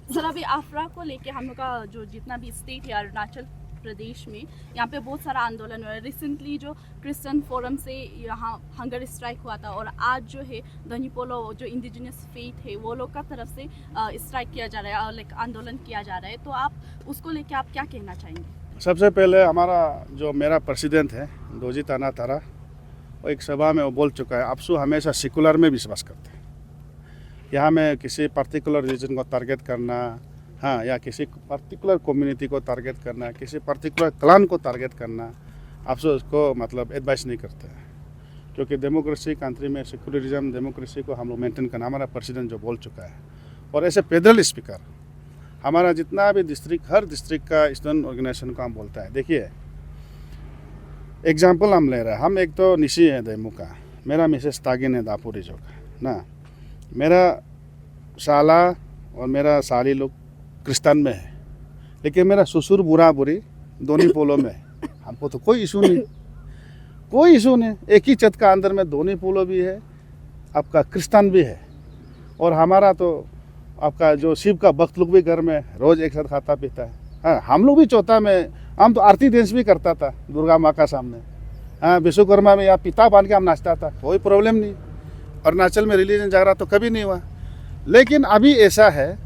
Sir अभी आफरा को लेके हम लोग का जो जितना भी स्टेट है अरुणाचल प्रदेश में, यहाँ पे बहुत सारा आंदोलन हुआ है। रिसेंटली जो क्रिश्चियन फोरम से यहाँ हंगर स्ट्राइक हुआ था, और आज जो है धनीपोलो जो इंडिजिनस फेथ है वो लोग का तरफ से स्ट्राइक किया जा रहा है, लाइक आंदोलन किया जा रहा है। तो आप उसको लेके आप क्या कहना चाहेंगे? सबसे पहले हमारा जो मेरा प्रेसिडेंट है दोजी ताना तारा, वो एक सभा में वो बोल चुका है, आपसू हमेशा सेकुलर में विश्वास करते हैं। यहाँ में किसी पर्टिकुलर रिलीजन को टारगेट करना, हाँ, या किसी पर्टिकुलर कम्युनिटी को टारगेट करना, किसी पर्टिकुलर क्लान को टारगेट करना, आपसू उसको मतलब एडवाइस नहीं करते हैं। क्योंकि डेमोक्रेसी कंट्री में सेकुलरिज्म डेमोक्रेसी को हम लोग मेंटेन करना, हमारा प्रेसिडेंट जो बोल चुका है। और ऐसे फेडरल स्पीकर हमारा जितना भी डिस्ट्रिक्ट, हर डिस्ट्रिक्ट का स्टूडेंट ऑर्गेनाइजेशन को हम बोलता है। देखिए एग्जाम्पल हम ले रहे हैं, हम एक तो निशी है देमू का, मेरा मिसेस तागिन है दापुरी जो का ना, मेरा साला और मेरा साली लोग क्रिस्तान में है, लेकिन मेरा ससुर बुरा बुरी दोनों पोलों में है। हमको तो कोई इशू नहीं, कोई इशू नहीं। एक ही छत का अंदर में दोनों पोलो भी है, आपका क्रिस्तान भी है, और हमारा तो आपका जो शिव का भक्त लोग भी घर में रोज़ एक साथ खाता पीता है। हाँ, हम लोग भी चौथा में हम तो आरती डांस भी करता था दुर्गा माँ का सामने। हाँ, विश्वकर्मा में या पिता बांध के हम नाचता था, कोई प्रॉब्लम नहीं। अरुणाचल में रिलीजन जागरा तो कभी नहीं हुआ। लेकिन अभी ऐसा है,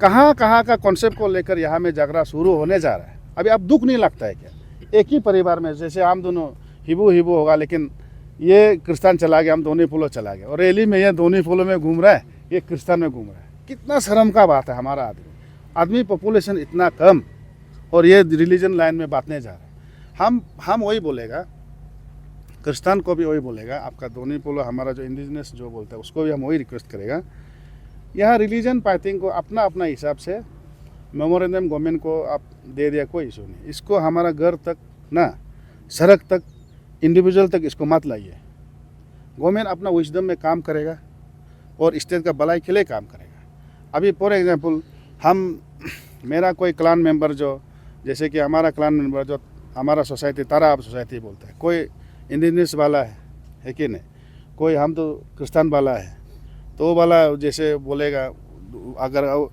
कहाँ कहाँ का कॉन्सेप्ट को लेकर यहाँ में जागरा शुरू होने जा रहा है। अभी अब दुख नहीं लगता है क्या? एक ही परिवार में जैसे हम दोनों हिबू हिबू होगा, लेकिन ये क्रिस्तान चला गया, हम दोनों फूलों चला गया, और रैली में ये दोनों फूलों में घूम रहा है, ये क्रिस्तान में घूम रहा है। कितना शर्म का बात है। हमारा आदमी पॉपुलेशन इतना कम, और ये रिलीजन लाइन में बांटने जा रहे हैं। हम वही बोलेगा, क्रिस्तान को भी वही बोलेगा, आपका दोनों पोलो हमारा जो इंडिजिनस जो बोलता है उसको भी हम वही रिक्वेस्ट करेगा। यहाँ रिलीजन पार्टिंग को अपना अपना हिसाब से मेमोरेंडम गवर्नमेंट को आप दे दिया, कोई इशू नहीं। इसको हमारा घर तक ना, सड़क तक, इंडिविजुअल तक इसको मत लाइए। गवर्नमेंट अपना विजडम में काम करेगा और स्टेट का भलाई के लिए काम करेगा। अभी फॉर एग्जांपल मेरा कोई क्लान मेंबर जो, जैसे कि हमारा क्लान मेंबर जो हमारा सोसाइटी तारा सोसाइटी बोलता है, कोई इंडिजिनस वाला है कि नहीं, कोई हम तो क्रिस्तान वाला है, तो वो वाला जैसे बोलेगा, अगर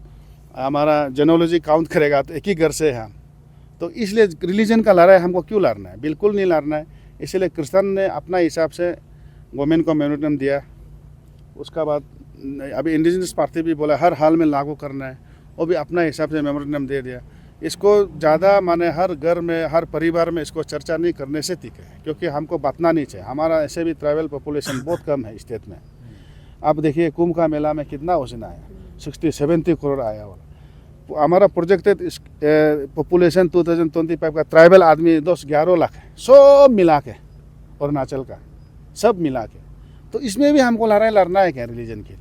हमारा जेनोलॉजी काउंट करेगा तो एक ही घर से है हम, तो इसलिए रिलीजन का लड़ाई हमको क्यों लड़ना है? बिल्कुल नहीं लड़ना है। इसलिए क्रिस्तान ने अपना हिसाब से गवर्नमेंट को मेमोरेंडम दिया। उसका बाद अभी इंडिजिनस पार्टी भी बोला हर हाल में लागू करना है, वो भी अपना हिसाब से मेमोरेंडम दे दिया। इसको ज़्यादा माने हर घर में, हर परिवार में इसको चर्चा नहीं करने से ठीक है, क्योंकि हमको बांटना नहीं चाहिए। हमारा ऐसे भी ट्राइबल पॉपुलेशन बहुत कम है स्टेट में। आप देखिए कुंभ का मेला में कितना वजन आया, 60-70 करोड़ आया। और हमारा प्रोजेक्टेड पॉपुलेशन 2025 का ट्राइबल आदमी 10-11 लाख है, सब मिला के, अरुणाचल का सब मिला के। तो इसमें भी हमको लड़ाई लड़ना है क्या रिलीजन के लिए?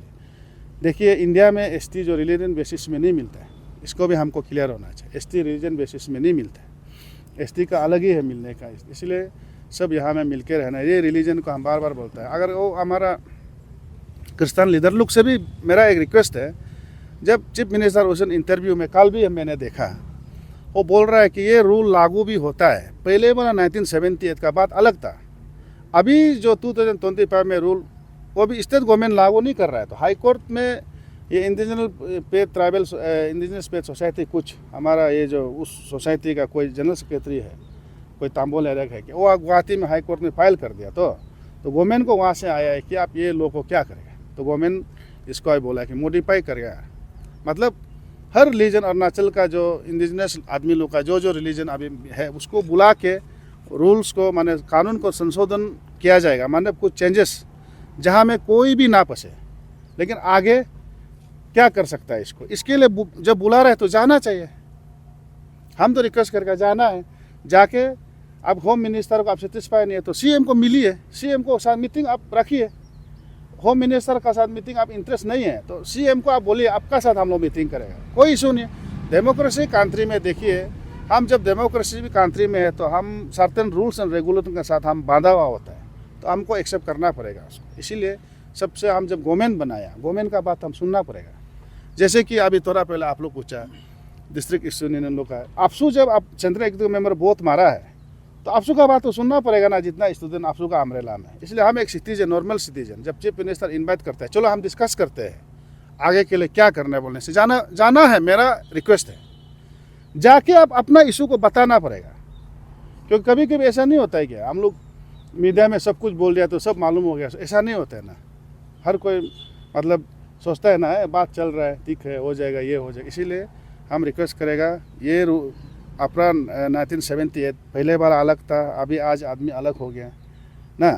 देखिए इंडिया में एसटी जो रिलीजन बेसिस में नहीं मिलता है, इसको भी हमको क्लियर होना चाहिए। एसटी रिलीजन बेसिस में नहीं मिलता है, एसटी का अलग ही है मिलने का। इसलिए सब यहाँ में मिल के रहना है। ये रिलीजन को हम बार बार बोलता है। अगर वो हमारा क्रिस्तान लीडर लोग से भी मेरा एक रिक्वेस्ट है, जब चीफ मिनिस्टर उस इंटरव्यू में कल भी मैंने देखा, वो बोल रहा है कि ये रूल लागू भी होता है। पहले वाला 1978 का बात अलग था, अभी जो 2025 में रूल, वो भी स्टेट गवर्नमेंट लागू नहीं कर रहा है। तो हाई कोर्ट में ये इंडिजिनस पे सोसाइटी, कुछ हमारा ये जो उस सोसाइटी का कोई जनरल सेक्रेटरी है, कोई तांबोल एरिया है कि वो गुवाहाटी में हाई कोर्ट में फाइल कर दिया। तो गवर्नमेंट को वहाँ से आया है कि आप ये लोग को क्या करेगा। तो गवर्नमेंट इसको बोला कि मॉडिफाई करेगा, मतलब हर रिलीजन अरुणाचल का जो इंडिजिनस आदमी लोग का जो रिलीजन अभी है उसको बुला के रूल्स को, माने कानून को संशोधन किया जाएगा, माने कुछ चेंजेस जहाँ में कोई भी ना फंसे। लेकिन आगे क्या कर सकता है इसको, इसके लिए जब बुला रहे तो जाना चाहिए। हम तो रिक्वेस्ट करके जाना है, जाके अब होम मिनिस्टर को आप सेटिस्फाई नहीं है तो सीएम को मिलिए, सीएम को साथ मीटिंग आप रखिए। होम मिनिस्टर का साथ मीटिंग आप इंटरेस्ट नहीं है तो सीएम को आप बोलिए आपका साथ हम लोग मीटिंग करेगा, कोई इशू नहीं है। डेमोक्रेसी कंट्री में देखिए, हम जब डेमोक्रेसी कंट्री में है तो हम सर्टेन रूल्स एंड रेगुलेशन के साथ हम बांधा हुआ होता है, तो हमको एक्सेप्ट करना पड़ेगा उसको। इसीलिए सबसे हम जब गवर्नमेंट बनाया, गवर्नमेंट का बात हम सुनना पड़ेगा। जैसे कि अभी थोड़ा पहले आप लोग पूछा डिस्ट्रिक्ट स्टूडेंट लोग का, आपसू जब आप सेंट्रल एग्जीक्यूटिव मेंबर बहुत मारा है तो आपसू का बात तो सुनना पड़ेगा ना, जितना स्टूडेंट आपसू का अम्ब्रेला में। इसलिए हम एक सिटीजन, नॉर्मल सिटीजन, जब चीफ मिनिस्टर इन्वाइट करता है, चलो हम डिस्कस करते हैं, आगे के लिए क्या करना है बोलने से जाना है, मेरा रिक्वेस्ट है। जाके आप अपना इशू को बताना पड़ेगा, क्योंकि कभी कभी ऐसा नहीं होता है कि हम लोग मीडिया में सब कुछ बोल दिया तो सब मालूम हो गया, ऐसा नहीं होता है ना। हर कोई मतलब सोचता है ना बात चल रहा है, ठीक है, हो जाएगा, ये हो जाएगा। इसीलिए हम रिक्वेस्ट करेगा, ये अपना 1978 पहले बार अलग था, अभी आज आदमी अलग हो गया ना।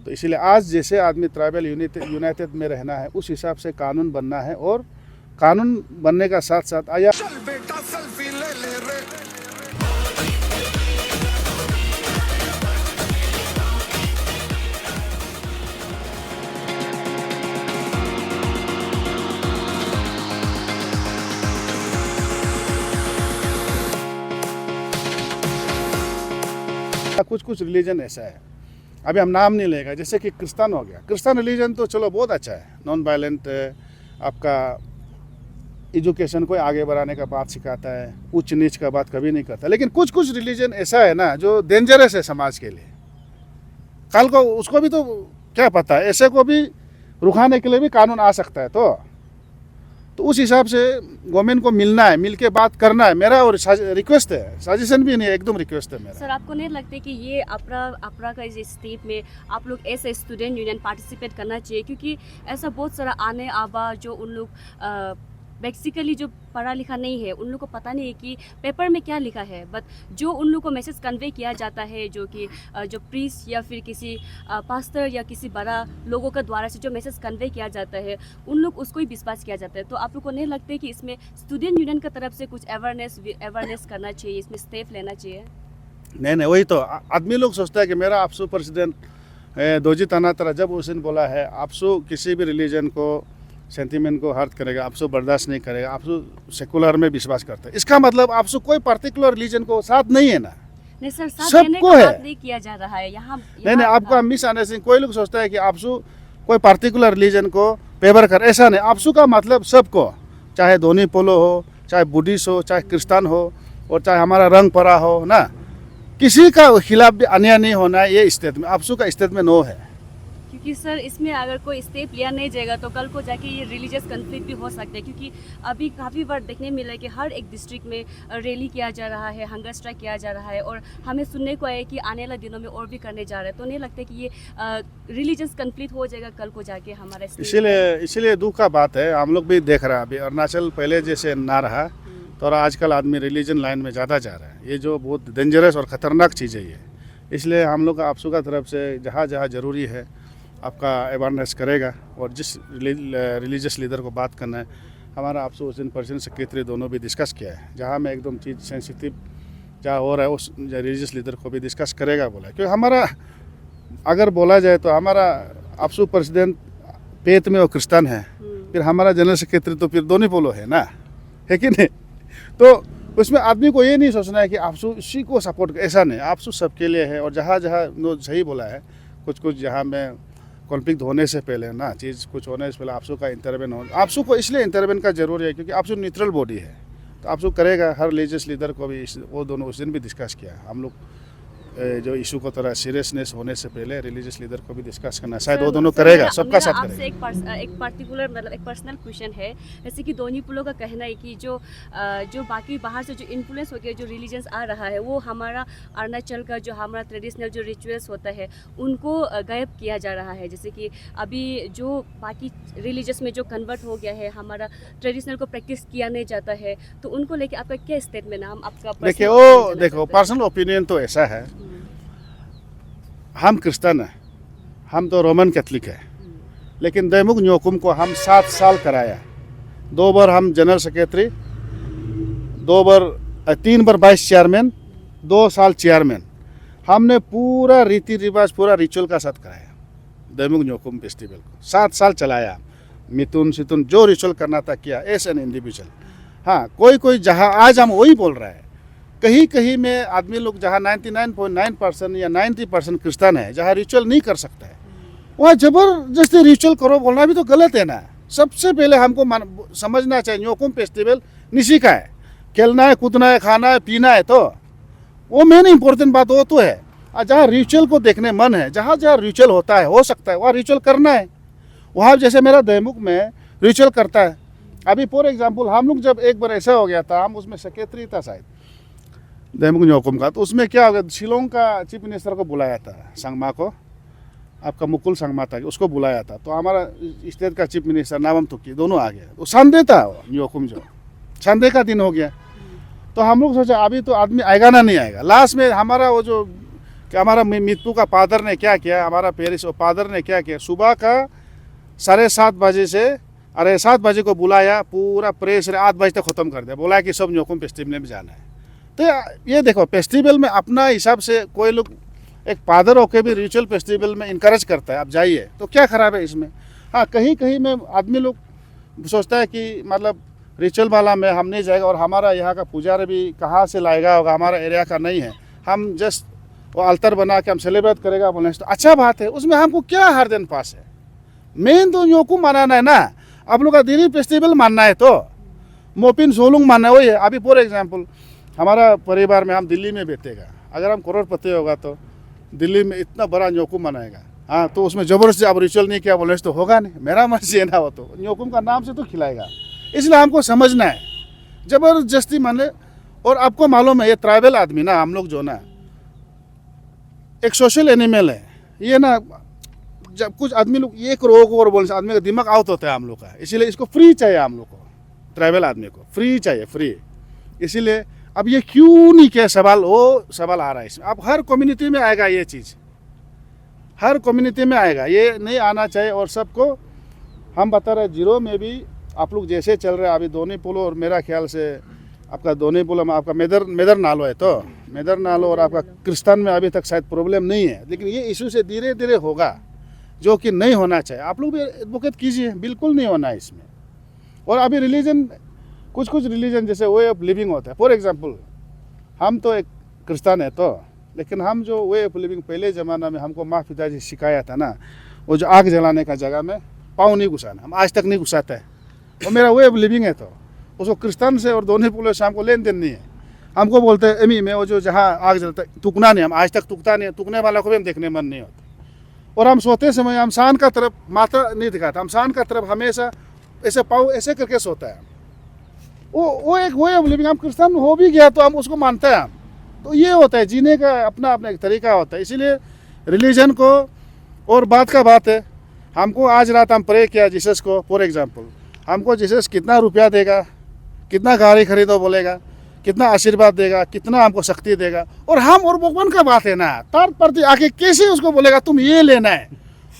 तो इसीलिए आज जैसे आदमी ट्राइबल यूनाइटेड में रहना है, उस हिसाब से कानून बनना है। और कानून बनने का साथ साथ आया कुछ रिलीजन ऐसा है, अभी हम नाम नहीं लेगा, जैसे कि क्रिश्चियन हो गया। क्रिश्चियन रिलीजन तो चलो बहुत अच्छा है, नॉन वायलेंट, आपका एजुकेशन को आगे बढ़ाने का बात सिखाता है, उच्च नीच का बात कभी नहीं करता। लेकिन कुछ रिलीजन ऐसा है ना जो डेंजरस है समाज के लिए। कल को उसको भी तो क्या पता है, ऐसे को भी रुकाने के लिए भी कानून आ सकता है। तो उस हिसाब से गवर्नमेंट को मिलना है, मिल के बात करना है मेरा। और रिक्वेस्ट है, सजेशन भी नहीं है, एकदम रिक्वेस्ट है मेरा। सर, आपको नहीं लगता कि ये अपरा का इस स्टेप में आप लोग ऐसे स्टूडेंट यूनियन पार्टिसिपेट करना चाहिए? क्योंकि ऐसा बहुत सारा आने आबा जो उन लोग बेसिकली जो पढ़ा लिखा नहीं है, उन लोग को पता नहीं है कि पेपर में क्या लिखा है, बट जो उन लोग को मैसेज कन्वे किया जाता है, जो कि जो प्रीस्ट या फिर किसी पास्टर या किसी बड़ा लोगों के द्वारा से जो मैसेज कन्वे किया जाता है, उन लोग उसको ही विश्वास किया जाता है। तो आप लोग को नहीं लगता कि इसमें स्टूडेंट यूनियन की तरफ से कुछ अवेयरनेस करना चाहिए, इसमें स्टेप लेना चाहिए? नहीं, वही तो आदमी लोग सोचता है कि मेरा आपसू प्रेसिडेंट दोजी ताना तरह जब उस दिन बोला है, आपसू किसी भी रिलीजन को सेंटीमेंट को हर्ट करेगा, आपसू बर्दाश्त नहीं करेगा, आपसू सेकुलर में विश्वास करता है। इसका मतलब आपसू कोई पर्टिकुलर रिलीजन को साथ नहीं है ना। नहीं सर, साथ सबको देने का है। बात नहीं किया जा रहा है यहाँ। नहीं, आपका मिसअंडरस्टैंडिंग, कोई लोग सोचता है कि आपसू कोई पर्टिकुलर रिलीजन को फेवर कर, ऐसा नहीं। आपसू का मतलब सबको, चाहे धोनी पोलो हो, चाहे बुद्धिस्ट हो, चाहे क्रिश्चियन हो, और चाहे हमारा रंग परा हो ना, किसी का खिलाफ भी अन्याय नहीं होना है। ये स्टेट में आपसू का स्टेट में नो है। क्योंकि सर इसमें अगर कोई स्टेप लिया नहीं जाएगा तो कल को जाके ये रिलीजियस कन्फ्लिक्ट भी हो सकता है। क्योंकि अभी काफ़ी बार देखने मिला है कि हर एक डिस्ट्रिक्ट में रैली किया जा रहा है, हंगर स्ट्राइक किया जा रहा है, और हमें सुनने को आया कि आने वाले दिनों में और भी करने जा रहे हैं। तो नहीं लगता कि ये रिलीजियस कन्फ्लिक्ट हो जाएगा कल को जाके हमारा state? इसीलिए दुख का बात है। हम लोग भी देख रहे हैं, अभी अरुणाचल पहले जैसे ना रहा, तो आजकल आदमी रिलीजन लाइन में ज़्यादा जा रहा है। ये जो बहुत डेंजरस और ख़तरनाक चीज़ है ये। इसलिए हम लोग आपसू का तरफ से जहाँ जहाँ ज़रूरी है आपका अवेयरनेस करेगा। और जिस रिलीजियस लीडर को बात करना है, हमारा आपसू उस दिन पर्सनल सेक्रेटरी दोनों भी डिस्कस किया है। जहाँ में एकदम चीज़ सेंसिटिव जहाँ हो रहा है उस रिलीजियस लीडर को भी डिस्कस करेगा बोला। क्योंकि हमारा अगर बोला जाए तो हमारा आपसू प्रेसिडेंट पेट में वो क्रिश्चियन है, फिर हमारा जनरल सेक्रेटरी तो फिर दोनों पोलो है ना, है कि नहीं? तो उसमें आदमी को ये नहीं सोचना है कि आपसू इसी को सपोर्ट, ऐसा नहीं। आपसू सबके लिए है। और जहाँ जहाँ सही बोला है, कुछ जहाँ में कॉन्फ्लिक्ट होने से पहले ना, चीज़ कुछ होने से पहले आपसू का इंटरवेन हो। आपसू को इसलिए इंटरवेन का जरूरी है क्योंकि आपसू न्यूट्रल बॉडी है। तो आपसू करेगा। हर रिलीजियस लीडर को भी वो दोनों उस दिन भी डिस्कस किया। हम लोग जो इशू को थोड़ा सीरियसनेस होने से पहले रिलीजियस लीडर को भी डिस्कस करना, शायद वो दोनों करेगा, सबका साथ करेगा। आपसे एक पर्टिकुलर मतलब एक पर्सनल क्वेश्चन है। जैसे कि दोनी पुलो का कहना है कि जो बाकी बाहर से जो इन्फ्लुएंस हो गया, जो रिलीजन्स आ रहा है, वो हमारा अरुणाचल का जो हमारा ट्रेडिशनल जो रिचुअल्स होता है उनको गायब किया जा रहा है। जैसे कि अभी जो बाकी रिलीजियस में जो कन्वर्ट हो गया है, हमारा ट्रेडिशनल को प्रैक्टिस किया नहीं जाता है, तो उनको लेके आपका क्या स्टेटमेंट है? हम आपका देखो पर्सनल ओपिनियन तो ऐसा है, हम क्रिश्चियन हैं, हम तो रोमन कैथलिक है, लेकिन दैमुख न्योकुम को हम 7 साल कराया। 2 बार हम जनरल सेक्रेटरी, 3 बार वाइस चेयरमैन, 2 साल चेयरमैन। हमने पूरा रीति रिवाज, पूरा रिचुअल का साथ कराया दैमुख न्योकुम फेस्टिवल को। 7 साल चलाया, मिथुन सितुन जो रिचुअल करना था किया एज एन इंडिविजुअल। हाँ, कोई जहाँ आज हम वही बोल रहा है, कहीं कहीं में आदमी लोग जहाँ 99.9% या 90% क्रिश्चियन है, जहाँ रिचुअल नहीं कर सकता है, वहाँ जबरदस्ती रिचुअल करो बोलना भी तो गलत है ना। सबसे पहले हमको समझना चाहिए न्योकुम फेस्टिवल निशी का है, खेलना है, कूदना है, खाना है, पीना है, तो वो मेन इंपॉर्टेंट बात वो तो है। और जहाँ रिचुअल को देखने मन है, जहाँ जहाँ रिचुअल होता है, हो सकता है वहाँ रिचुअल करना है। वहाँ जैसे मेरा दैमुख में रिचुअल करता है, अभी फॉर एग्जांपल हम लोग जब एक बार ऐसा हो गया था, हम उसमें सेक्रेटरी था शायद दैमुक न्योकुम का, तो उसमें क्या हो गया, शिलोंग का चीफ मिनिस्टर को बुलाया था, संगमा को, आपका मुकुल संगमा था, उसको बुलाया था। तो हमारा स्टेट का चीफ मिनिस्टर नावम तुकी दोनों आ गए। तो संडे था न्योकुम, जो संडे का दिन हो गया। तो हम लोग सोचा अभी तो आदमी आएगा ना, नहीं आएगा। लास्ट में हमारा वो जो कि हमारा मित्तू का फादर ने क्या किया, हमारा पेरिस फादर ने क्या किया, सुबह का 7:30 बजे से 7:30 बजे को बुलाया, पूरा प्रेस 8 बजे तक ख़त्म कर दिया, बोला कि सब न्योकुम फेस्टिवल में जाना है। तो ये देखो, फेस्टिवल में अपना हिसाब से कोई लोग एक फादर होकर भी रिचुअल फेस्टिवल में इनकरेज करता है, आप जाइए, तो क्या ख़राब है इसमें। हाँ, कहीं कहीं में आदमी लोग सोचता है कि मतलब रिचुअल वाला में हम नहीं जाएगा, और हमारा यहाँ का पुजारी भी कहाँ से लाएगा होगा, हमारा एरिया का नहीं है, हम जस्ट वो अल्तर बना के हम सेलिब्रेट करेगा बोलने तो अच्छा बात है, उसमें हमको क्या हर दिन पास है। मेन तो न्योकुम मनाना है ना, आप लोग का दिल्ली फेस्टिवल मानना है तो मोपिन सोलुंग मानना है, वही है। अभी फॉर एग्जांपल हमारा परिवार में हम दिल्ली में बैठेगा, अगर हम करोड़पति होगा तो दिल्ली में इतना बड़ा न्योकुम मनाएगा, हाँ, तो उसमें ज़बरदस्ती आप रिचुअल नहीं किया बोलने तो होगा नहीं, मेरा मर्जी है ना, वो तो न्योकुम का नाम से तो खिलाएगा। इसलिए हमको समझना है, ज़बरदस्ती माने। और आपको मालूम है, ये ट्राइबल आदमी ना, हम लोग जो ना एक सोशल एनिमल है ये ना। जब कुछ आदमी लोग एक रोग और बोलने से आदमी का दिमाग आउट होता है हम लोग का, इसीलिए इसको फ्री चाहिए हम लोग को, ट्राइबल आदमी को फ्री चाहिए, फ्री। इसीलिए अब ये क्यों नहीं किया सवाल, वो सवाल आ रहा है इसमें। अब हर कम्युनिटी में आएगा ये चीज़, हर कम्युनिटी में आएगा, ये नहीं आना चाहिए। और सबको हम बता रहे, जीरो में भी आप लोग जैसे चल रहे हैं अभी, दोनी पुलो, और मेरा ख्याल से आपका दोनी पुलो में आपका मेदर नालो है, तो मेदर नालो और आपका क्रिस्तान में अभी तक शायद प्रॉब्लम नहीं है, लेकिन ये इशू से धीरे धीरे होगा, जो कि नहीं होना चाहिए। आप लोग भी एडवोकेट कीजिए, बिल्कुल नहीं होना है इसमें। और अभी रिलीजन, कुछ रिलीजन जैसे वे ऑफ लिविंग होता है, फॉर एग्जांपल हम तो एक क्रिस्तान है तो, लेकिन हम जो वे ऑफ लिविंग पहले ज़माना में हमको माँ पिताजी सिखाया था ना, वो जो आग जलाने का जगह में पाँव नहीं घुसाना, हम आज तक नहीं घुसाते हैं, वो मेरा वे ऑफ लिविंग है। तो उसको क्रिस्तान से और दोनों पुलिस से हमको लेन देन नहीं है। हमको बोलते हैं एमी में वो जो जहाँ आग जलता है तुकना नहीं, हम आज तक तुकता नहीं है, तुकने वाला को भी हम देखने मन नहीं होता। और हम सोते समय हम शान का तरफ माथा नहीं दिखाता, हम शान का तरफ हमेशा ऐसे पाँव ऐसे करके सोता है। वो एक वे ऑफ लिविंग, हम क्रिस्तान हो भी गया तो हम उसको मानते हैं हम। तो ये होता है, जीने का अपना अपना एक तरीका होता है। इसीलिए रिलीजन को, और बात का बात है, हमको आज रात हम प्रे किया जीसस को, फॉर एग्जांपल हमको जीसस कितना रुपया देगा, कितना गाड़ी खरीदो बोलेगा, कितना आशीर्वाद देगा, कितना हमको शक्ति देगा, और हम और भगवान का बात है ना, थर्ड पार्टी आके कैसे उसको बोलेगा तुम ये लेना है,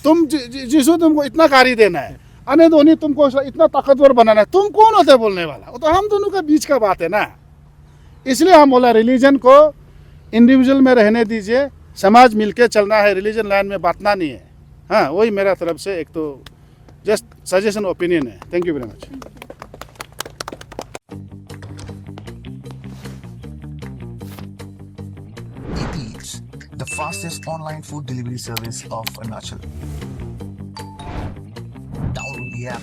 तुम जीसू तुमको इतना गाड़ी देना है, अने धोनी तुमको इतना ताकतवर बनाना है, तुम कौन होते बोलने वाला। वो तो हम दोनों का बीच का बात है ना। इसलिए हम बोला रिलीजन को इंडिविजुअल में रहने दीजिए, समाज मिलके चलना है, रिलीजन लाइन में बांटना नहीं है। हाँ, वही मेरा तरफ से एक तो जस्ट सजेशन ओपिनियन है। Thank you very much. Eats, the fastest online food delivery service of Arunachal. Download the app